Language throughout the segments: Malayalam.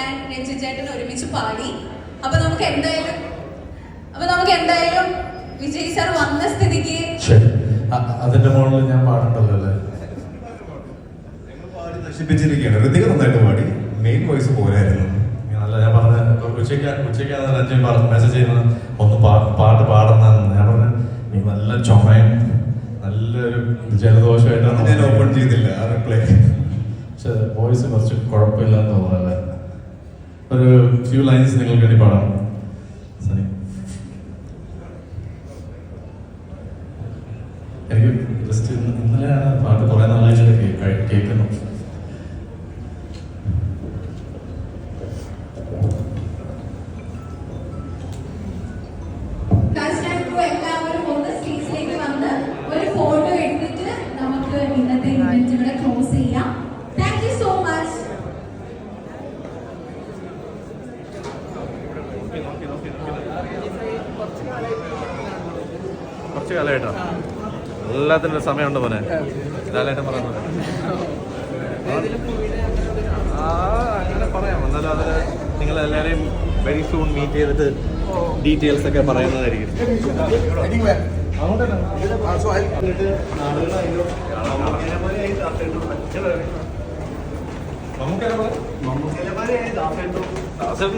ആൻഡ് രഞ്ജിത് ചേട്ടൻ ഒരുമിച്ച് പാടി. അപ്പൊ നമുക്ക് എന്തായാലും വിജയ് സാർ വന്ന സ്ഥിതിക്ക് അതിന്റെ മുകളിൽ ഞാൻ പാടണ്ടല്ലോ അല്ലേ? പാടി നശിപ്പിച്ചിരിക്കുകയാണ്. ഋതിക നന്നായിട്ട് പാടി, മെയിൻ വോയിസ് പോരായിരുന്നു. അല്ല, ഞാൻ പറഞ്ഞ ഉച്ചയ്ക്കാണ് രഞ്ജൻ മെസ്സേജ് ചെയ്യുന്നത് ഒന്ന് പാട്ട് പാടുന്നതെന്ന്. ഞാൻ പറഞ്ഞു നീ നല്ല ചുമയും നല്ലൊരു ജലദോഷമായിട്ടാണ്. ഞാൻ ഓപ്പൺ ചെയ്തില്ല ആ റിപ്ലൈ. പക്ഷെ വോയിസ് കുറച്ച് കുഴപ്പമില്ലെന്ന് തോന്നുന്നല്ലേ? ഒരു ഫ്യൂ ലൈൻസ് നിങ്ങൾക്ക് വേണ്ടി പാടാം. സനി, എനിക്ക് ജസ്റ്റ് ഇന്നലെയാണ് പാട്ട് കുറേ നാളായിട്ട് കേൾക്കുന്നു. എല്ലാവരും ഒന്ന് സ്റ്റേജിലേക്ക് വന്ന് ഒരു ഫോട്ടോ എടുത്തിട്ട് നമുക്ക് ഇന്നത്തെ ഇവന്റ് ഇവിടെ ക്ലോസ് ചെയ്യാം. Thank you so much. കുറച്ച് കാലമായിട്ടോ എല്ലാത്തിനും സമയമുണ്ട് മോനെ. ലാലേട്ടൻ പറയുന്നത് അങ്ങനെ പറയാം. എന്നാലും അതിൽ നിങ്ങളെല്ലാവരെയും വെരി സൂൺ മീറ്റ് ചെയ്തിട്ട് ഡീറ്റെയിൽസ് ഒക്കെ പറയുന്നതായിരിക്കും.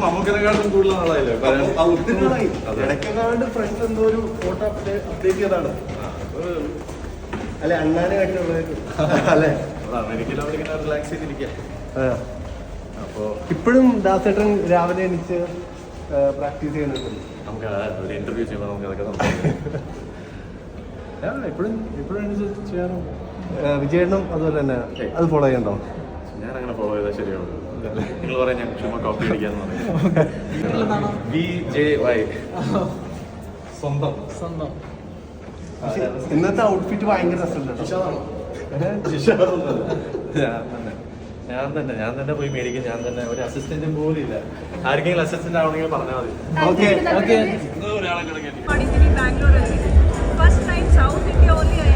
നമുക്കെക്കാളും കൂടുതൽ നാളായില്ലേ ഇടയ്ക്കെങ്ങാണ്ട് ഫ്രണ്ട്സ് എന്തോ ഒരു ഫോട്ടോ അപ്ഡേറ്റ് ചെയ്തതാണ് അല്ലെ? അണ്ണാനെ കണ്ടുള്ളത് അല്ലേ? അമേരിക്കയിൽ അവിടെ ഇങ്ങനെ റിലാക്സ് ചെയ്തിരിക്കുക. അപ്പോൾ ഇപ്പോഴും ദാസേട്ടൻ രാവിലെ എണീച്ച് പ്രാക്ടീസ് ചെയ്യുന്നുണ്ട്. നമുക്ക് ഒരു ഇന്റർവ്യൂ ചെയ്യുമ്പോൾ നമുക്ക് അതൊക്കെ സംസാരിക്കാം. ഇപ്പോഴും ചെയ്യാനും വിജയണ്ണും അതുപോലെ തന്നെ അത് ഫോളോ ചെയ്യണ്ടോ? ഞാൻ അങ്ങനെ ഫോളോ ചെയ്താൽ ശരിയാവും. നിങ്ങൾ പറയാം ഞാൻ ചുമ്മാ കോപ്പി അടിക്കാന്ന് പറയും. VJY സ്വന്തം ഇന്നത്തെ ഔട്ട്ഫിറ്റ് ഭയങ്കര രസമുണ്ട്. ഞാൻ തന്നെ പോയി മേടിക്കും. ഞാൻ തന്നെ ഒരു അസിസ്റ്റന്റും പോലും ഇല്ല. ആർക്കെങ്കിലും അസിസ്റ്റന്റ് ആവണമെങ്കിൽ പറഞ്ഞാൽ മതി. ഓക്കെ ഒരാളെ കിടക്കാൻ Bangalore. First time South India only I